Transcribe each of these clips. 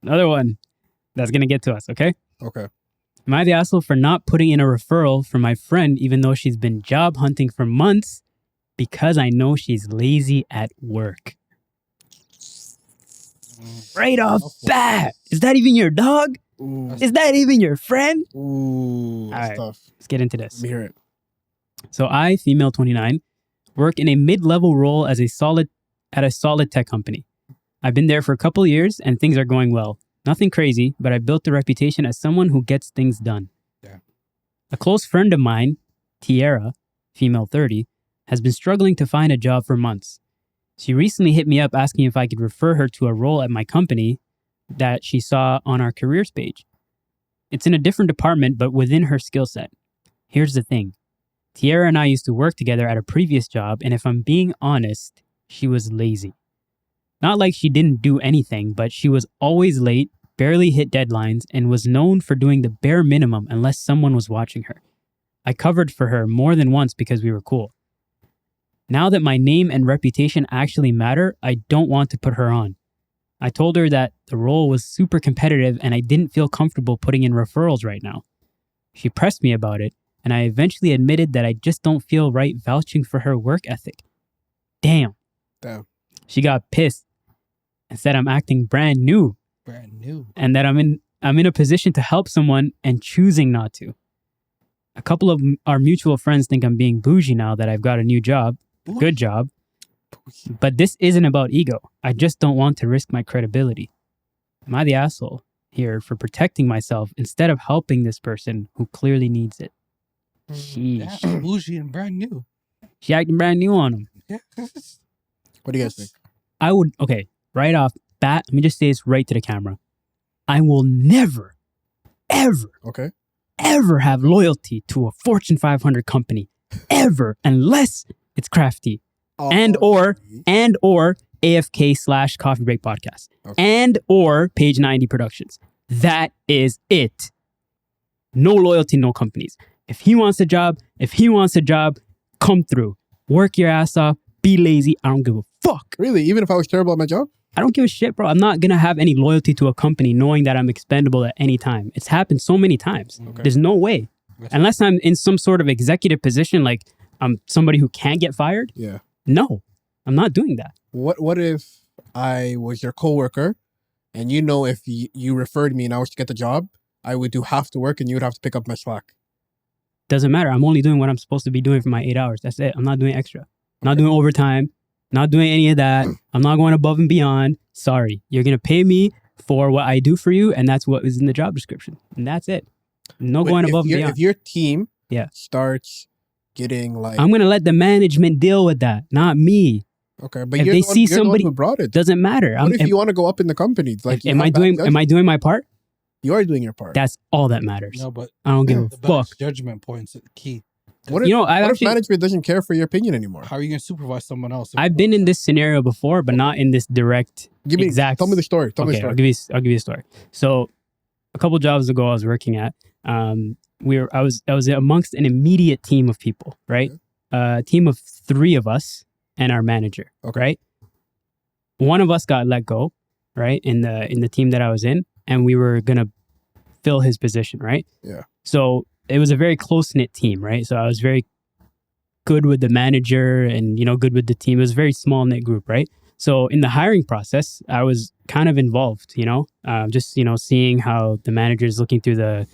Another one that's going to get to us, okay? Okay. Am I the asshole for not putting in a referral for my friend even though she's been job hunting for months because I know she's lazy at work? Right off bat. Is that even your dog? Ooh. Is that even your friend? Ooh, that's All right, tough. let's get into this. Let me hear it. So I, female 29, work in a mid-level role at a solid tech company. I've been there for a couple of years and things are going well. Nothing crazy, but I built a reputation as someone who gets things done. Yeah. A close friend of mine, Tiara, female 30, has been struggling to find a job for months. She recently hit me up asking if I could refer her to a role at my company that she saw on our careers page. It's in a different department, but within her skill set. Here's the thing. Tiara and I used to work together at a previous job, and if I'm being honest, she was lazy. Not like she didn't do anything, but she was always late, barely hit deadlines, and was known for doing the bare minimum unless someone was watching her. I covered for her more than once because we were cool. Now that my name and reputation actually matter, I don't want to put her on. I told her that the role was super competitive and I didn't feel comfortable putting in referrals right now. She pressed me about it, and I eventually admitted that I just don't feel right vouching for her work ethic. Damn. She got pissed and said I'm acting brand new. And that I'm in a position to help someone and choosing not to. A couple of our mutual friends think I'm being bougie now that I've got a new job, a good job. But this isn't about ego. I just don't want to risk my credibility. Am I the asshole here for protecting myself instead of helping this person who clearly needs it? Sheesh. Yeah, bougie and brand new. She acting brand new on him. Yeah. What do you guys think? I would, okay, right off bat, let me just say this right to the camera. I will never, ever, ever have loyalty to a Fortune 500 company, ever, unless it's crafty. And or AFK / Coffee Break Podcast. And or Page 90 Productions. That is it. No loyalty, no companies. If he wants a job, come through. Work your ass off. Be lazy. I don't give a fuck. Really? Even if I was terrible at my job? I don't give a shit, bro. I'm not going to have any loyalty to a company knowing that I'm expendable at any time. It's happened so many times. There's no way. Unless I'm in some sort of executive position, like I'm somebody who can't get fired. Yeah. No, I'm not doing that. What if I was your coworker and you know if you referred me and I was to get the job, I would do half the work and you would have to pick up my slack? Doesn't matter. I'm only doing what I'm supposed to be doing for my 8 hours. That's it. I'm not doing extra. I'm not doing overtime. Not doing any of that. I'm not going above and beyond. Sorry. You're going to pay me for what I do for you, and that's what is in the job description. And that's it. No going above and beyond. If your team starts getting like... I'm going to let the management deal with that, not me. Okay, but if you're they the one, see you're somebody the one who brought it. Doesn't matter. What if you want to go up in the company? Like, am I doing my part? You are doing your part. That's all that matters. No, but I don't give a fuck. Judgment points are key. What if management doesn't care for your opinion anymore? How are you going to supervise someone else? I've been in this scenario before, but not in this direct exact. Tell me the story. Tell me the story. I'll give you a story. So, a couple jobs ago, I was working at. I was amongst an immediate team of people, right? A team of 3 of us and our manager, right? One of us got let go, right? In the team that I was in, and we were gonna fill his position, right? Yeah. So it was a very close-knit team, right? So I was very good with the manager and, good with the team. It was a very small-knit group, right? So in the hiring process, I was kind of involved, just, seeing how the manager is looking through the,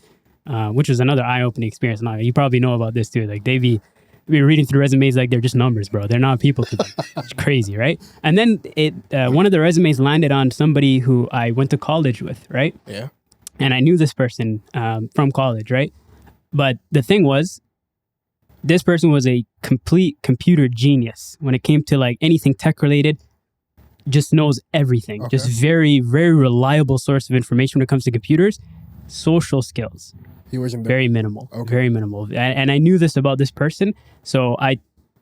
which was another eye-opening experience. Now, you probably know about this too. Like, they be reading through resumes like they're just numbers, bro. They're not people to them. It's crazy, right? And then one of the resumes landed on somebody who I went to college with, right? Yeah. And I knew this person from college, right? But the thing was, this person was a complete computer genius when it came to like anything tech related. Just knows everything. Just very, very reliable source of information when it comes to computers. Social skills. He wasn't very minimal. Very minimal. And I knew this about this person. So I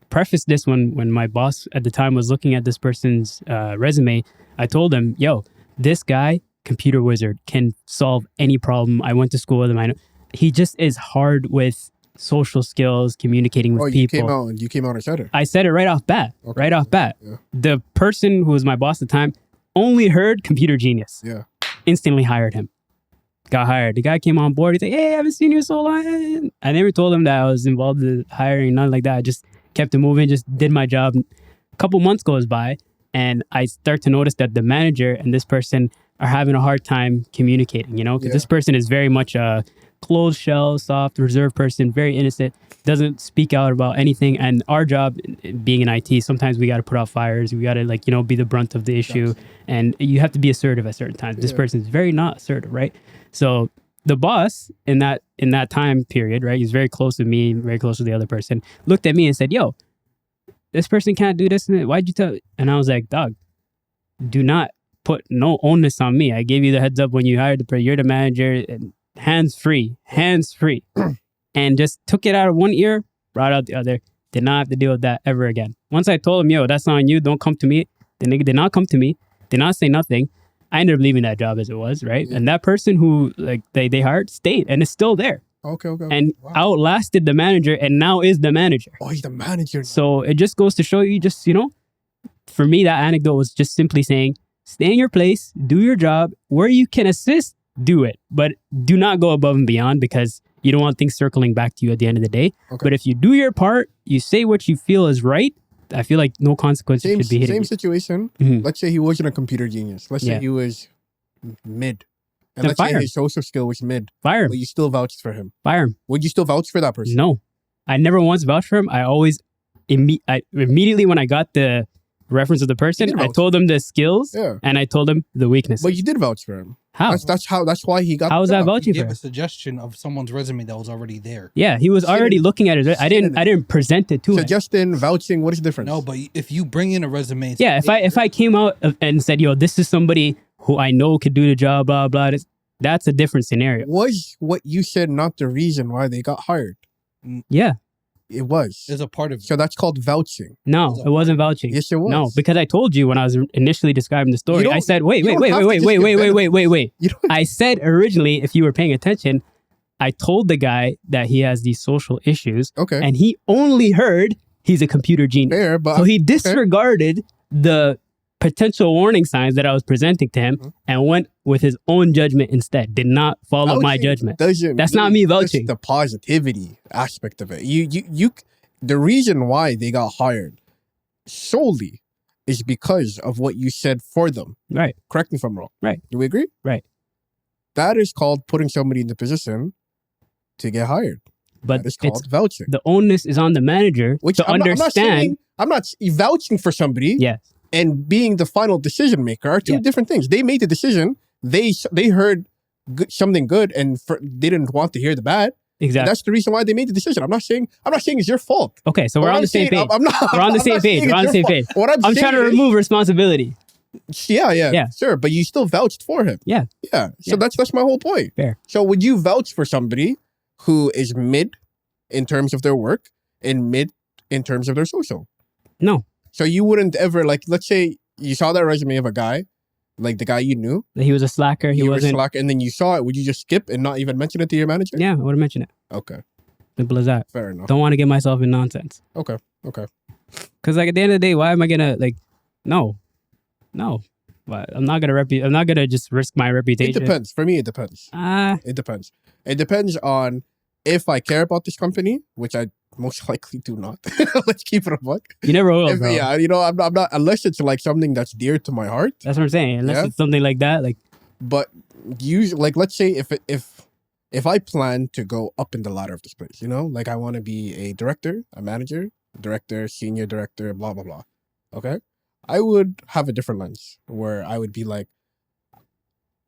prefaced this when my boss at the time was looking at this person's resume. I told him, yo, this guy, computer wizard, can solve any problem. I went to school with him. He just is hard with social skills, communicating with people. You came out and said it. I said it right off bat. Right off bat. Yeah. The person who was my boss at the time only heard computer genius. Yeah. instantly hired him. Got hired. The guy came on board. He's like, hey, I haven't seen you so long. I never told him that I was involved in hiring, nothing like that. I just kept it moving, just did my job. A couple months goes by, and I start to notice that the manager and this person are having a hard time communicating, because this person is very much a closed shell, soft, reserved person, very innocent, doesn't speak out about anything. And our job, being in IT, sometimes we got to put out fires. We got to, be the brunt of the issue. And you have to be assertive at certain times. This person is very not assertive, right? So the boss in that time period, right, he's very close to me, very close to the other person, looked at me and said, yo, this person can't do this. Why'd you tell? And I was like, dog, do not put no onus on me. I gave you the heads up when you hired the person. You're the manager. And hands free. And just took it out of one ear, brought out the other. Did not have to deal with that ever again. Once I told him, yo, that's on you. Don't come to me. The nigga did not come to me. Did not say nothing. I ended up leaving that job as it was, right? Yeah. And that person who they hired stayed and is still there. Okay. And outlasted the manager and now is the manager. Oh, he's the manager now. So it just goes to show you, just, for me, that anecdote was just simply saying, stay in your place, do your job. Where you can assist, do it. But do not go above and beyond, because you don't want things circling back to you at the end of the day. Okay. But if you do your part, you say what you feel is right, I feel like no consequences should be hitting Same you. situation. Mm-hmm. Let's say he wasn't a computer genius. Let's say he was mid. And let's say his social skill was mid. Fire him. But you still vouched for him. Fire him. Would you still vouch for that person? No. I never once vouched for him. I always, immediately when I got the reference of the person, I told him the skills and I told him the weaknesses. But you did vouch for him. How? That's why he got. How was that vouching for him? He gave a suggestion of someone's resume that was already there. Yeah, he was already looking at it. I didn't present it to him. Suggesting, vouching, what is the difference? No, but if you bring in a resume, if I came out and said, yo, this is somebody who I know could do the job, blah blah, that's a different scenario. Was what you said not the reason why they got hired? Yeah. It was. It's a part of it. So that's called vouching. No, it wasn't vouching. Yes, it was. No, because I told you when I was initially describing the story, I said, wait. I said originally, if you were paying attention, I told the guy that he has these social issues. Okay. And he only heard he's a computer genius. Fair, but so he disregarded the potential warning signs that I was presenting to him and went with his own judgment instead. Did not follow my judgment. That's not me vouching. The positivity aspect of it. You the reason why they got hired solely is because of what you said for them. Right. Correct me if I'm wrong. Right. Do we agree? Right. That is called putting somebody in the position to get hired. But that is called vouching. The onus is on the manager to understand. I'm not vouching for somebody. Yes. And being the final decision maker are two different things. They made the decision. They heard something good and they didn't want to hear the bad. Exactly. And that's the reason why they made the decision. I'm not saying it's your fault. Okay, so we're on the same page. We're on the same page. I'm trying to remove responsibility. Yeah, sure. But you still vouched for him. Yeah. So that's my whole point. Fair. So would you vouch for somebody who is mid in terms of their work and mid in terms of their social? No. So you wouldn't ever, let's say you saw that resume of a guy, like the guy you knew. He was a slacker. He wasn't. Slacker, and then you saw it. Would you just skip and not even mention it to your manager? Yeah, I would have mentioned it. Okay. Simple as that. Fair enough. Don't want to get myself in nonsense. Okay. Because at the end of the day, why am I gonna no. But I'm not gonna just risk my reputation. It depends. For me, it depends. It depends. It depends on if I care about this company, which I most likely do not. Let's keep it a buck. You never will, bro. Yeah, I'm not unless it's something that's dear to my heart. That's what I'm saying. Unless it's something like that, But usually, let's say if I plan to go up in the ladder of this place, I want to be a director, a manager, director, senior director, blah blah blah. Okay, I would have a different lens where I would be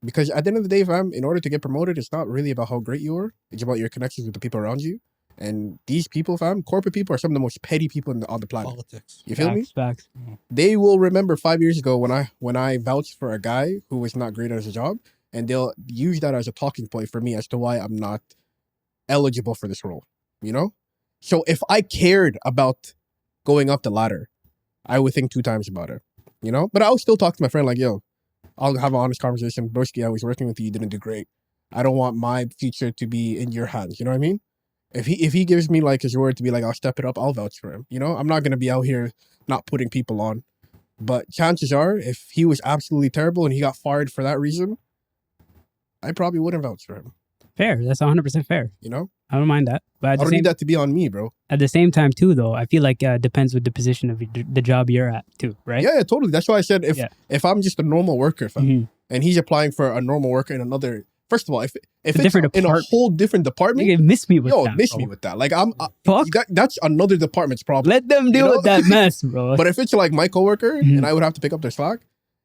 because at the end of the day, fam, in order to get promoted, it's not really about how great you are. It's about your connections with the people around you. And these people, fam, corporate people are some of the most petty people on the planet. Politics. You feel me? Facts. They will remember 5 years ago when I vouched for a guy who was not great at his job, and they'll use that as a talking point for me as to why I'm not eligible for this role. So if I cared about going up the ladder, I would think 2 times about it. But I'll still talk to my friend yo, I'll have an honest conversation. Broski, I was working with you. You didn't do great. I don't want my future to be in your hands. You know what I mean? If he gives me his word to be I'll step it up, I'll vouch for him. I'm not going to be out here not putting people on. But chances are, if he was absolutely terrible and he got fired for that reason, I probably wouldn't vouch for him. Fair. That's 100% fair. You know, I don't mind that. But I don't need that to be on me, bro. at the same time, too, though, I feel like it depends with the position of the job you're at, too, right? Yeah, totally. That's why I said if I'm just a normal worker, fam, Mhm. and he's applying for a normal worker in another. First of all, if it's different in a department. whole different department, Nigga, miss me with yo, that, miss bro. me with that. Like I'm, Fuck. that's another department's problem. Let them deal know? with that mess, bro. But if it's like my coworker Mhm. and I would have to pick up their slack,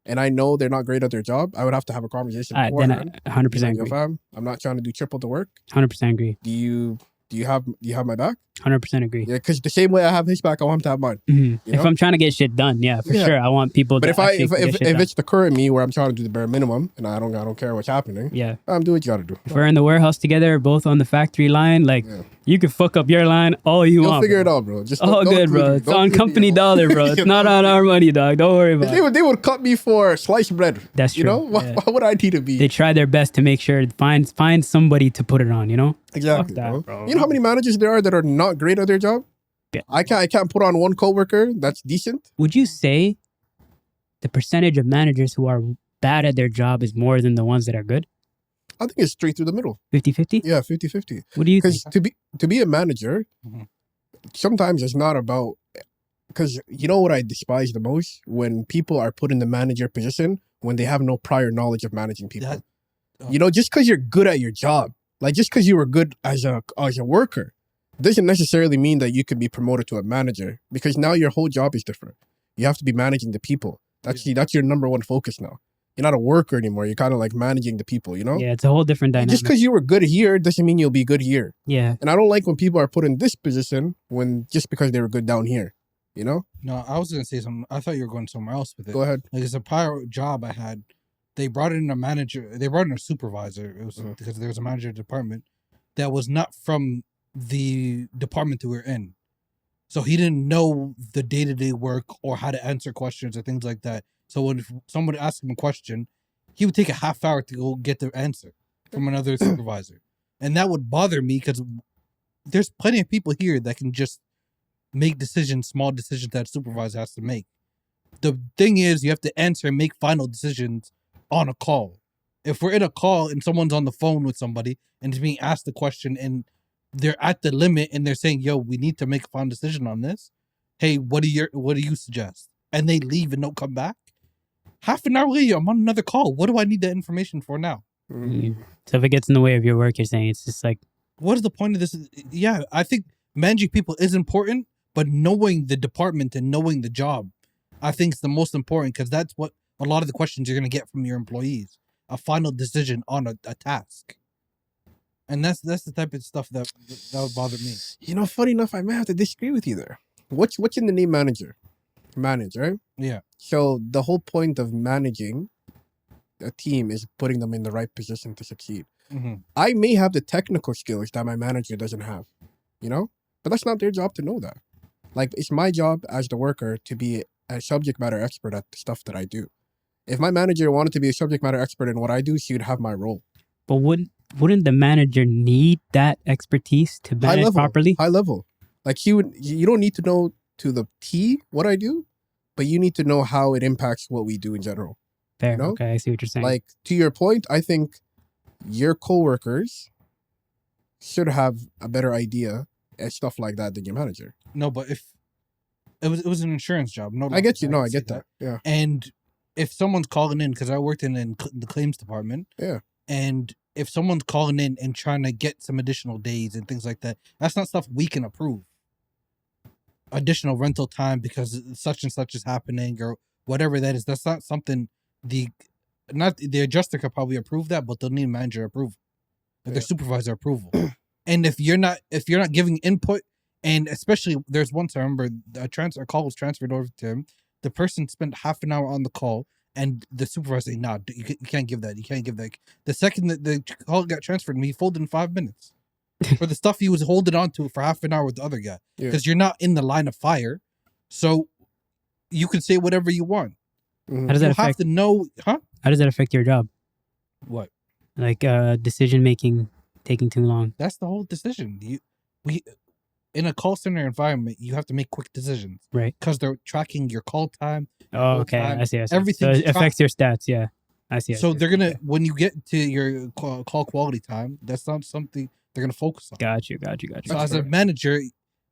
and I know they're not great at their job, I would have to have a conversation. Then I beforehand. 100% Yo, agree. fam, I'm not trying to do triple the work. 100% agree. Do you have my back? 100% agree. Yeah, because the same way I have his back, I want him to have mine. Mhm. You If know? I'm trying to get shit done, yeah, for Yeah. sure. I want people But to if I actually get shit if done. it's the current me where I'm trying to do the bare minimum and I don't care what's happening, Yeah. do what you gotta do. If we're in the warehouse together, both on the factory line, like, Yeah. you can fuck up your line all you You'll want. figure bro. it out, bro. Just All don't good, tweet bro. me. It's Don't on tweet me, company yo. dollar, bro. It's You not know? on our money, dog. Don't worry If about it. they would cut me for sliced bread. That's You true. know, Yeah. why would I need to be? They try their best to make sure find somebody to put it on, you know? Exactly, Fuck that, bro. bro. You know how many managers there are that are not great at their job? Yeah. I can't put on one coworker that's decent. Would you say the percentage of managers who are bad at their job is more than the ones that are good? I think it's straight through the middle. 50-50? Yeah, 50-50. What do you think? Because to be a manager, Mhm. sometimes it's not about. Because you know what I despise the most? When people are put in the manager position when they have no prior knowledge of managing people. That- You know, just because you're good at your job, like just because you were good as a worker, doesn't necessarily mean that you can be promoted to a manager. Because now your whole job is different. You have to be managing the people. That's your number one focus now. You're not a worker anymore. You're kind of like managing the people. You know. Yeah, it's a whole different dynamic. Just because you were good here doesn't mean you'll be good here. Yeah. And I don't like when people are put in this position just because they were good down here. You know? No, I was gonna say something. I thought you were going somewhere else with it. Go ahead. Like, it's a prior job I had. They brought in a manager. They brought in a supervisor. It was Mhm. because there was a manager department that was not from the department that we were in. So he didn't know the day-to-day work or how to answer questions or things like that. So when someone asked him a question, he would take a half hour to go get the answer from another supervisor. And that would bother me because there's plenty of people here that can just make decisions, small decisions that a supervisor has to make. The thing is, you have to answer and make final decisions on a call. If we're in a call and someone's on the phone with somebody and is being asked a question and they're at the limit and they're saying, "Yo, we need to make a final decision on this. Hey, what do you suggest?" And they leave and don't come back. Half an hour later, I'm on another call. What do I need that information for now? So if it gets in the way of your work, you're saying it's just like, What is the point of this? Yeah, I think managing people is important, but knowing the department and knowing the job, I think is the most important because that's what a lot of the questions you're going to get from your employees. A final decision on a task. And that's the type of stuff that would bother me. You know, funny enough, I may have to disagree with you there. What's in the name manager? Manage, right? Yeah. So the whole point of managing a team is putting them in the right position to succeed. Mm-hmm. I may have the technical skills that my manager doesn't have, you know? But that's not their job to know that. Like, it's my job as the worker to be a subject matter expert at the stuff that I do. If my manager wanted to be a subject matter expert in what I do, she would have my role. but wouldn't the manager need that expertise to manage properly? High level. Like, you don't need to know to the T what I do, but you need to know how it impacts what we do in general. Fair. You know? Okay, I see what you're saying. Like, to your point, I think your coworkers should have a better idea at stuff like that than your manager. No, but if it was an insurance job. No, I get you. No, I can see get that. Yeah. And if someone's calling in, because I worked in the claims department. Yeah. And if someone's calling in and trying to get some additional days and things like that, that's not stuff we can approve. Additional rental time because such and such is happening or whatever that is. That's not something the adjuster could probably approve that, but they'll need manager approval, Yeah. their supervisor approval. And if you're not giving input, and especially there's once I remember a call was transferred over to him. The person spent half an hour on the call, and the supervisor said, "Nah, you can't give that. You can't give that." The second that the call got transferred to me, he folded in 5 minutes for the stuff he was holding on to for half an hour with the other guy. Yeah. Because you're not in the line of fire, so you can say whatever you want. Mhm. How does You that have affect? to know, huh? How does that affect your job? What? Like decision making taking too long. That's the whole decision. We in a call center environment, you have to make quick decisions, Right. Because they're tracking your call time. Oh, whole okay. time, I see. everything So it tracked. affects your stats. Yeah. I see. So they're gonna when you get to your call quality time, that's not something they're gonna focus on. Got you. So That's as a manager,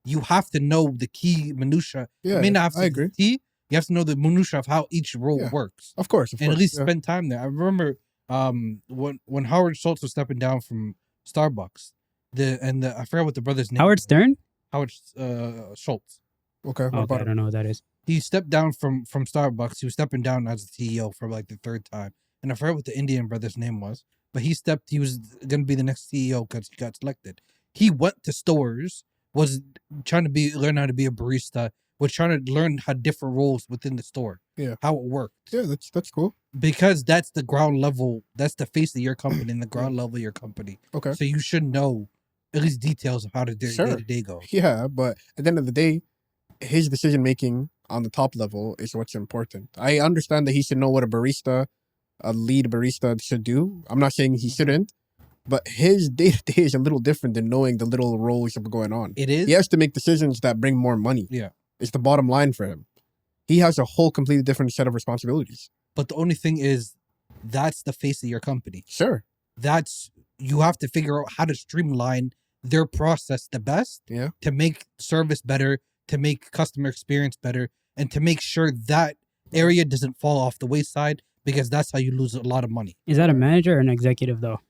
you have to know the key minutia. Yeah, I may not have to I agree. you have to know the minutia of how each role works, Of course, and at least spend time there. I remember when Howard Schultz was stepping down from Starbucks, I forgot what the brother's name. Howard Stern. Howard Schultz. Okay, what Okay, about I don't know what that is. He stepped down from Starbucks. He was stepping down as the CEO for like the third time, and I forgot what the Indian brother's name was. But he was going to be the next CEO because he got selected. He went to stores, was trying to learn how to be a barista, was trying to learn how different roles within the store, how it worked. Yeah, that's cool. Because that's the ground level, that's the face of your company and the ground level of your company. Okay. So you should know at least details of how the day-to-day go. Yeah, but at the end of the day, his decision making on the top level is what's important. I understand that he should know what a lead barista should do. I'm not saying he shouldn't, but his day-to-day is a little different than knowing the little roles that are going on. It is? He has to make decisions that bring more money. Yeah. It's the bottom line for him. He has a whole completely different set of responsibilities. But the only thing is, that's the face of your company. Sure. You have to figure out how to streamline their process the best to make service better, to make customer experience better, and to make sure that area doesn't fall off the wayside, because that's how you lose a lot of money. Is that a manager or an executive though?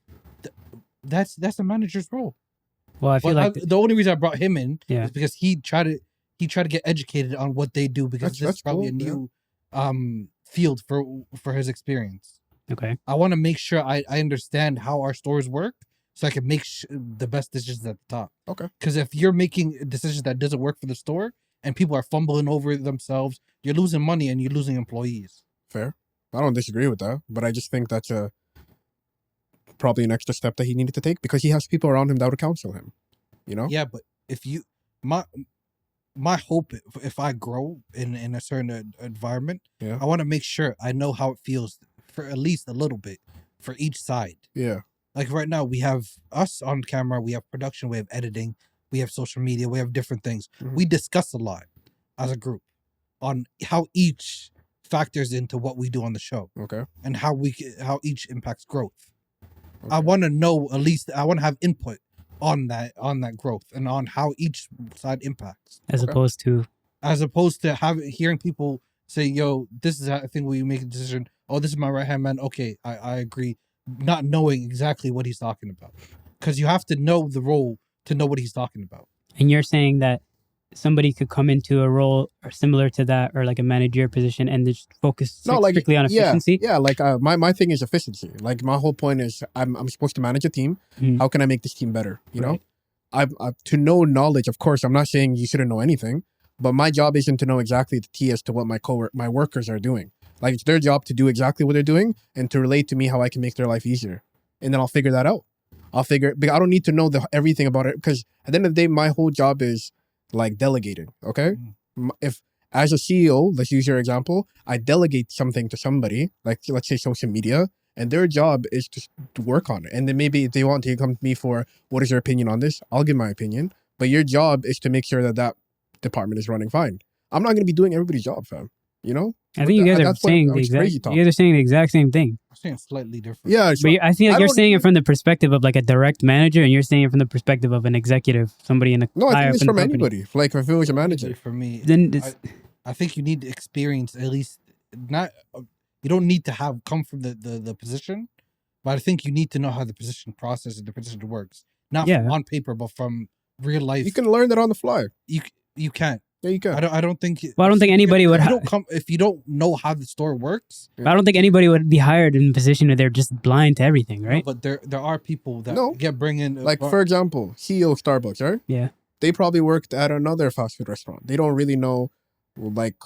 That's a manager's role. Well, I feel the only reason I brought him in is because he tried to get educated on what they do, because this is probably cool, a new field for his experience. Okay. I want to make sure I understand how our stores work, so I can make the best decisions at the top. Okay. Because if you're making decisions that doesn't work for the store and people are fumbling over themselves, you're losing money and you're losing employees. Fair. I don't disagree with that, but I just think that's probably an extra step that he needed to take, because he has people around him that would counsel him. You know? Yeah, but if you my hope, if I grow in a certain environment, I want to make sure I know how it feels for at least a little bit for each side. Yeah. Like right now, we have us on camera, we have production, we have editing, we have social media, we have different things. Mm-hmm. We discuss a lot as a group on how each factors into what we do on the show. Okay. And how each impacts growth. Okay. I want to know, at least I want to have input on that growth and on how each side impacts. As opposed to hearing people say, yo, this is how I think we make a decision. Oh, this is my right hand man. Okay, I agree. Not knowing exactly what he's talking about. Because you have to know the role to know what he's talking about. And you're saying that somebody could come into a role or similar to that, or like a manager position, and just focus strictly on efficiency? Yeah, like my thing is efficiency. Like my whole point is I'm supposed to manage a team. Mm. How can I make this team better? You know? I to know knowledge, of course, I'm not saying you shouldn't know anything, but my job isn't to know exactly the T as to what my workers are doing. Like it's their job to do exactly what they're doing and to relate to me how I can make their life easier. And then I'll figure that out. Because I don't need to know everything about it, because at the end of the day, my whole job is like delegating. Okay. If as a CEO, let's use your example, I delegate something to somebody, like let's say social media, and their job is to work on it. And then maybe if they want to come to me for what is your opinion on this, I'll give my opinion. But your job is to make sure that department is running fine. I'm not going to be doing everybody's job, fam. You know? I think you guys are saying the exact same thing. I'm saying slightly different. Yeah, but I feel like you're saying it from the perspective of like a direct manager, and you're saying it from the perspective of an executive, somebody in the No, I think it's from anybody. Like if it was a manager. For me, then I think you need experience, at least not. You don't need to have come from the position, but I think you need to know how the position processes, the position works, not from on paper, but from real life. You can learn that on the fly. You can't. Yeah, you can. I don't think. Well, I don't think anybody would. If you don't know how the store works. I don't think anybody would be hired in a position where they're just blind to everything, right? No, but there are people that get bringing. Like for example, CEO of Starbucks, right? Yeah. They probably worked at another fast food restaurant. They don't really know, like,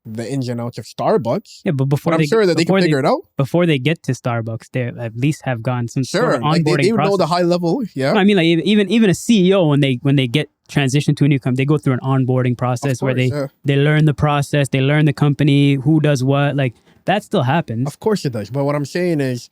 the ins and outs of Starbucks. Yeah, but I'm sure that they can figure it out. Before they get to Starbucks, they at least have gone some sort of onboarding like they process. know the high level. Yeah. No, I mean, like even a CEO when they get transitioned to a new company, they go through an onboarding process where they learn the process, they learn the company, who does what. Like that still happens. Of course it does. But what I'm saying is,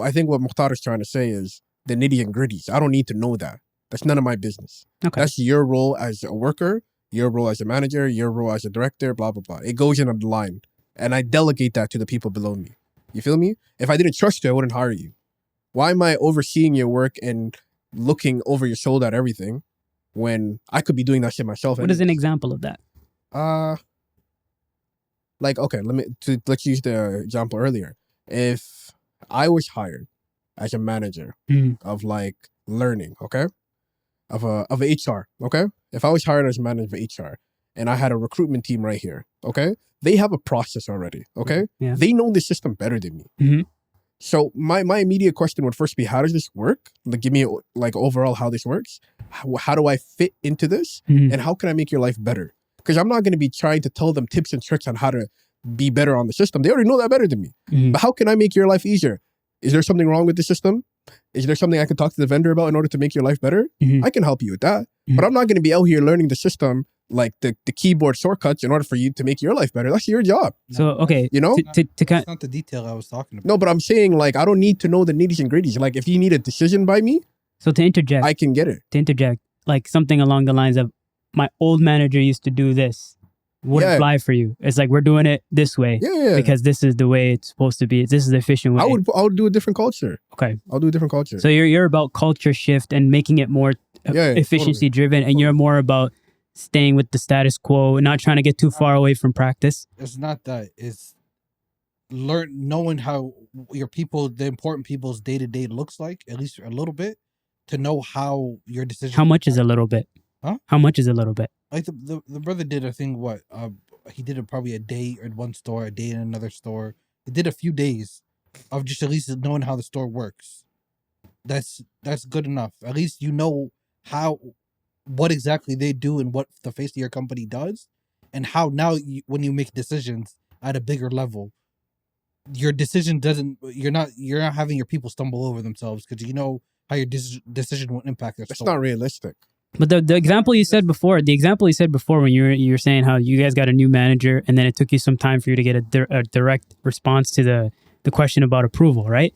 I think what Mukhtar is trying to say is the nitty and gritties. I don't need to know that. That's none of my business. Okay. That's your role as a worker, your role as a manager, your role as a director, blah, blah, blah. It goes in a line. And I delegate that to the people below me. You feel me? If I didn't trust you, I wouldn't hire you. Why am I overseeing your work and looking over your shoulder at everything when I could be doing that shit myself? What is an example of that? Like, okay, let's use the example earlier. If I was hired as a manager of like learning, okay, of HR, okay, if I was hired as a manager of HR and I had a recruitment team right here, okay, they have a process already, okay, they know the system better than me. So my immediate question would first be, how does this work? Like, give me like overall how this works. How do I fit into this, and how can I make your life better? Because I'm not going to be trying to tell them tips and tricks on how to be better on the system. They already know that better than me. But how can I make your life easier? Is there something wrong with the system? Is there something I can talk to the vendor about in order to make your life better? I can help you with that. But I'm not going to be out here learning the system, like the keyboard shortcuts in order for you to make your life better. That's your job. So, okay. You know? That's not the detail I was talking about. No, but I'm saying, like, I don't need to know the nitties and gritties. Like, if you need a decision by me, so to interject, I can get it. To interject, like something along the lines of, my old manager used to do this. Wouldn't fly for you. It's like, we're doing it this way because this is the way it's supposed to be. This is the efficient way. I would do a different culture. Okay. I'll do a different culture. So you're about culture shift and making it more efficiency driven, and you're more about staying with the status quo and not trying to get too far away from practice. It's not that. It's knowing how your people, the important people's day-to-day looks like, at least a little bit, to know how your decision. How much is a little bit? Huh? How much is a little bit? Like the brother did a thing. He did it probably a day in one store, a day in another store. He did a few days of just at least knowing how the store works. That's good enough. At least you know what exactly they do and what the face of your company does, and how now when you make decisions at a bigger level, your decision doesn't. You're not having your people stumble over themselves because you know how your decision will impact their store. It's not realistic. But the example you said before, when you were saying how you guys got a new manager and then it took you some time for you to get a direct response to the question about approval, right?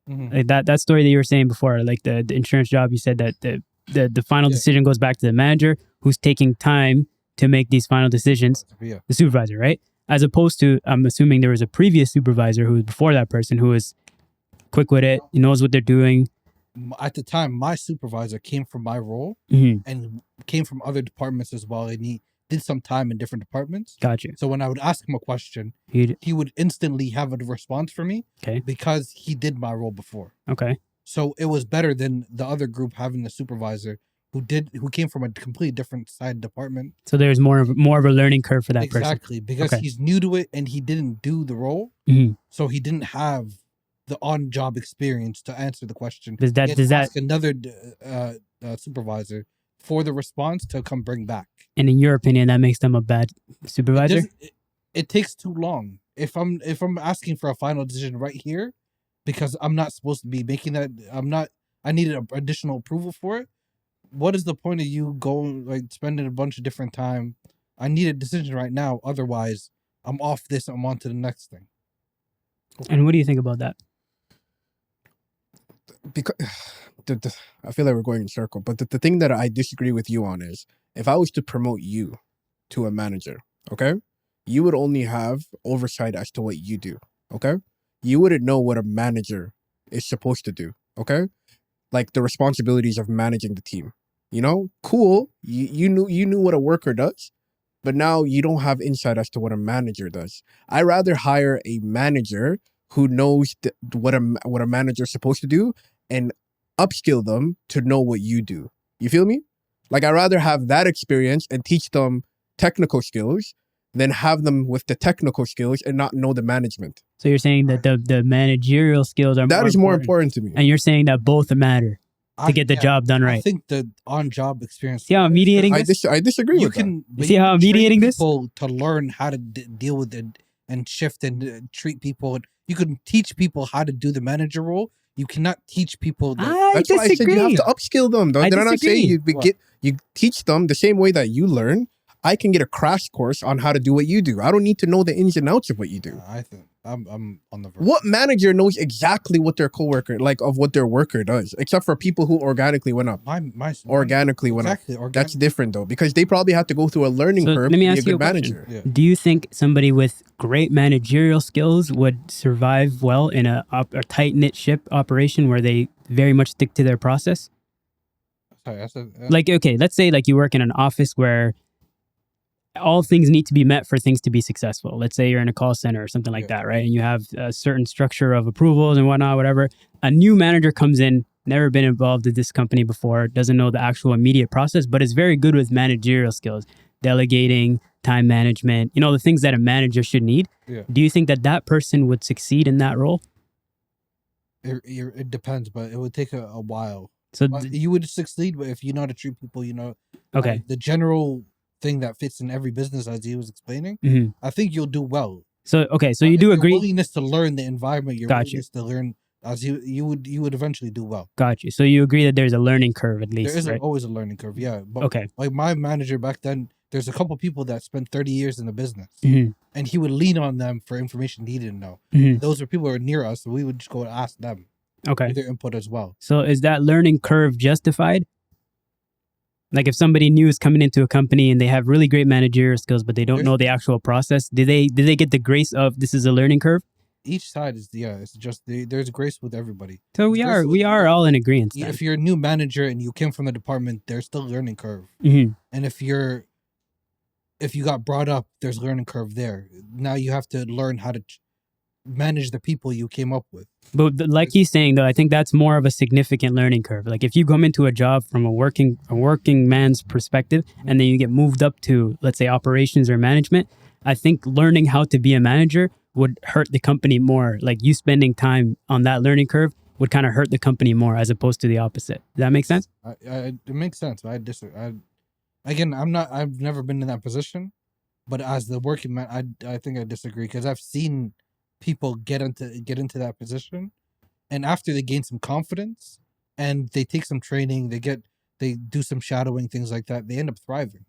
Like that story that you were saying before, like the insurance job, you said that the final decision goes back to the manager who's taking time to make these final decisions, the supervisor, right? As opposed to, I'm assuming there was a previous supervisor who was before that person who was quick with it, knows what they're doing. At the time, my supervisor came from my role and came from other departments as well, and he did some time in different departments. Gotcha. So when I would ask him a question, he would instantly have a response for me because he did my role before. Okay. So it was better than the other group having the supervisor who came from a completely different side department. So there's more of a learning curve for that person. Exactly, because he's new to it and he didn't do the role, so he didn't have the on-job experience to answer the question. Does that ask another supervisor for the response to come bring back? And in your opinion, that makes them a bad supervisor? It takes too long. If I'm asking for a final decision right here, because I'm not supposed to be making that, I needed an additional approval for it. What is the point of you going, like, spending a bunch of different time? I need a decision right now. Otherwise, I'm off this. I'm on to the next thing. And what do you think about that? Because I feel like we're going in circle, but the thing that I disagree with you on is, if I was to promote you to a manager, okay, you would only have oversight as to what you do, okay? You wouldn't know what a manager is supposed to do, okay? Like the responsibilities of managing the team, cool. You knew what a worker does, but now you don't have insight as to what a manager does. I'd rather hire a manager who knows what a manager is supposed to do and upskill them to know what you do. You feel me? Like, I'd rather have that experience and teach them technical skills than have them with the technical skills and not know the management. So you're saying that the managerial skills are more important to me. And you're saying that both matter to get the job done right. I think the on-job experience. See how I'm mediating this? I disagree with that. You see how I'm mediating this? People to learn how to deal with it and shift and treat people. You can teach people how to do the manager role. You cannot teach people. That's why I said you have to upskill them. Did I not say you teach them the same way that you learn? I can get a crash course on how to do what you do. I don't need to know the ins and outs of what you do. I'm on the verge. What manager knows exactly what their coworker, like, of what their worker does, except for people who organically went up? Organically went up. That's different though, because they probably have to go through a learning curve to be a good manager. Yeah. Do you think somebody with great managerial skills would survive well in a tight-knit ship operation where they very much stick to their process? Sorry, I said, Like, okay, let's say like you work in an office where all things need to be met for things to be successful. Let's say you're in a call center or something like that, right? And you have a certain structure of approvals and whatnot, whatever. A new manager comes in, never been involved with this company before, doesn't know the actual immediate process, but is very good with managerial skills, delegating, time management, the things that a manager should need. Yeah. Do you think that that person would succeed in that role? It depends, but it would take a while. So you would succeed if you know how to treat people, okay. The general thing that fits in every business, as he was explaining, Mm-hmm. I think you'll do well. So, okay, so you do agree? Your willingness to learn the environment, your Got willingness to learn, as you would eventually do well. Got you. So you agree that there's a learning curve at least, There is right? always a learning curve, yeah. But Okay. like my manager back then, there's a couple people that spent 30 years in the business, Mm-hmm. and he would lean on them for information he didn't know. Mm-hmm. Those were people who were near us, so we would just go and ask them. Okay. Their input as well. So is that learning curve justified? Like if somebody new is coming into a company and they have really great managerial skills, but they don't know the actual process, do they get the grace of this is a learning curve? Each side is it's just there's grace with everybody. So we are all in agreement. If you're a new manager and you came from the department, there's still a learning curve. Mm-hmm. And if you got brought up, there's a learning curve there. Now you have to learn how to manage the people you came up with. But like he's saying though, I think that's more of a significant learning curve. Like if you come into a job from a working man's perspective, and then you get moved up to, let's say, operations or management, I think learning how to be a manager would hurt the company more. Like you spending time on that learning curve would kind of hurt the company more as opposed to the opposite. Does that make sense? It makes sense. But I disagree. I've never been in that position, but as the working man, I think I disagree, because I've seen people get into that position, and after they gain some confidence and they take some training, they do some shadowing, things like that, they end up thriving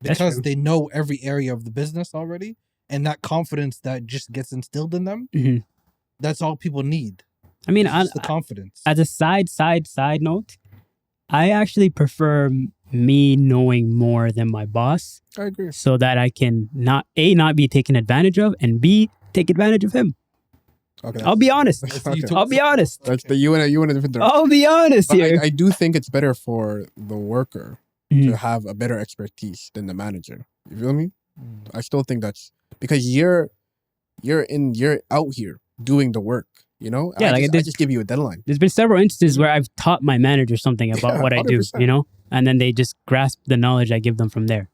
because they know every area of the business already, and that confidence that just gets instilled in them. Mm-hmm. That's all people need. I mean, the confidence. As a side note, I actually prefer me knowing more than my boss. I agree. So that I can not be taken advantage of, and B, take advantage of him. Okay, I'll be honest. Okay. I'll be honest. That's the you in a different direction. I'll be honest But here. I do think it's better for the worker to have a better expertise than the manager. You feel me? I still think that's because you're out here doing the work. Yeah, I just give you a deadline. There's been several instances where I've taught my manager something about what I do, 100%. and then they just grasp the knowledge I give them from there.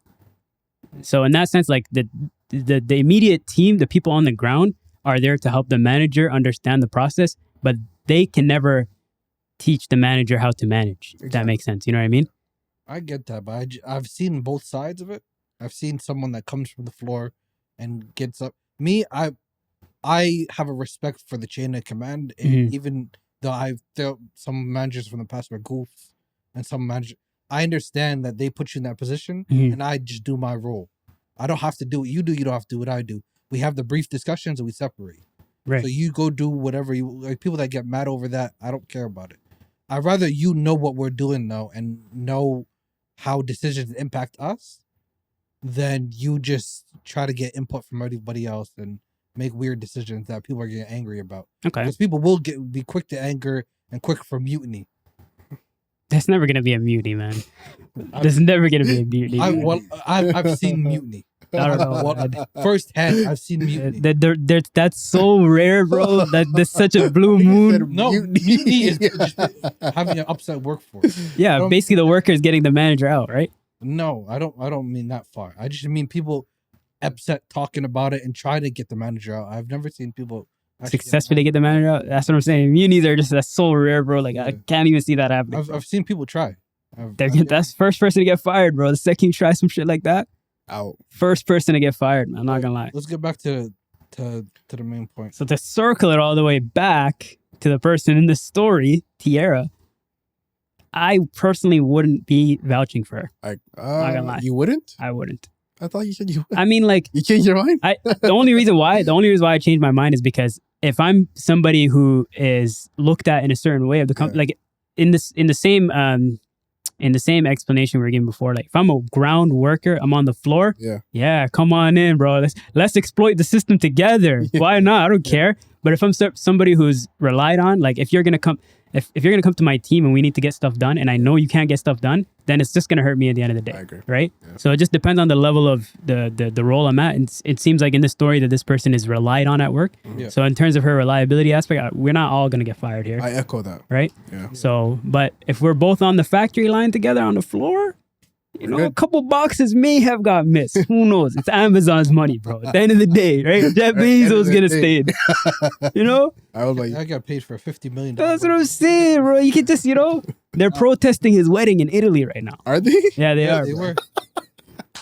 So in that sense, like the immediate team, the people on the ground are there to help the manager understand the process, but they can never teach the manager how to manage. If that makes sense. You know what I mean? I get that, but I've seen both sides of it. I've seen someone that comes from the floor and gets up. Me, I have a respect for the chain of command, and even though some managers from the past were goofs, and some managers, I understand that they put you in that position, and I just do my role. I don't have to do what you do. You don't have to do what I do. We have the brief discussions and we separate. Right. So you go do whatever you like. People that get mad over that, I don't care about it. I'd rather you know what we're doing though, and know how decisions impact us, than you just try to get input from everybody else and make weird decisions that people are getting angry about. Okay. Because people will be quick to anger and quick for mutiny. That's never gonna be a mutiny, man. There's never gonna be a mutiny. I've seen mutiny. I don't know. Firsthand, I've seen mutiny. That's so rare, bro. That's such a blue moon. No, mutiny is just having an upset workforce. Yeah, basically the worker is getting the manager out, right? No, I don't mean that far. I just mean people upset talking about it and trying to get the manager out. I've never seen people successfully get the manager out. That's what I'm saying. Munis are that's so rare, bro. Like I can't even see that happening. I've seen people try. That's first person to get fired, bro. The second you try some shit like that, out. First person to get fired, man. I'm not gonna lie. Let's get back to the main point. So to circle it all the way back to the person in the story, Tiara, I personally wouldn't be vouching for her. Not gonna lie. You wouldn't? I wouldn't. I thought you said you would. I mean, like, You changed your mind? the only reason why I changed my mind is because if I'm somebody who is looked at in a certain way of the company, like in the same explanation we were given before, like if I'm a ground worker, I'm on the floor. Yeah, come on in, bro. Let's exploit the system together. Why not? I don't care. But if I'm somebody who's relied on, like if you're gonna come to my team and we need to get stuff done, and I know you can't get stuff done, then it's just gonna hurt me at the end of the day. I agree. Right? Yeah. So it just depends on the level of the role I'm at. And it seems like in this story that this person is relied on at work. Yeah. So in terms of her reliability aspect, we're not all gonna get fired here. I echo that. Right? Yeah. So, but if we're both on the factory line together on the floor, you know, a couple boxes may have got missed. Who knows? It's Amazon's money, bro. At the end of the day, right? Jeff Bezos gonna stay. You know? I was like, I got paid for $50 million. That's what I'm saying, bro. You can just, you know, they're protesting his wedding in Italy right now. are they? Yeah, they are. They were.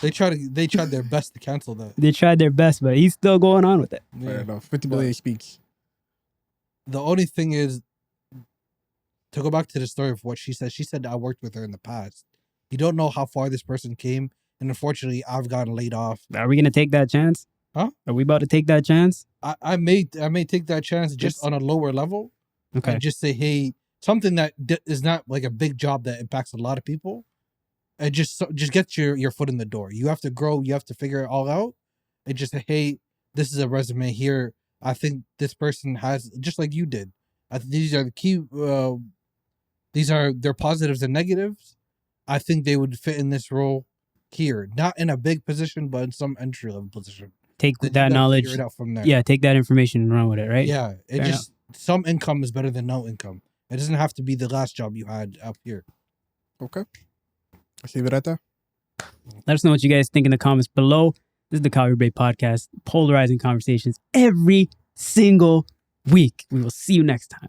They tried their best to cancel that. They tried their best, but he's still going on with it. Fair enough. 50 million speaks. The only thing is, to go back to the story of what she said I worked with her in the past. You don't know how far this person came, and unfortunately, I've gotten laid off. Are we gonna take that chance? Huh? Are we about to take that chance? I may take that chance just on a lower level. Okay. And just say, hey, something that is not like a big job that impacts a lot of people, and just get your foot in the door. You have to grow. You have to figure it all out, and just say, hey, this is a resume here. I think this person has, just like you did. These are the key. These are their positives and negatives. I think they would fit in this role here, not in a big position, but in some entry level position. Take that knowledge. Figure it out from there. Yeah, take that information and run with it, right? Yeah, some income is better than no income. It doesn't have to be the last job you had up here. Okay. Let's leave it at that. Let us know what you guys think in the comments below. This is the Calgary Bay Podcast, polarizing conversations every single week. We will see you next time.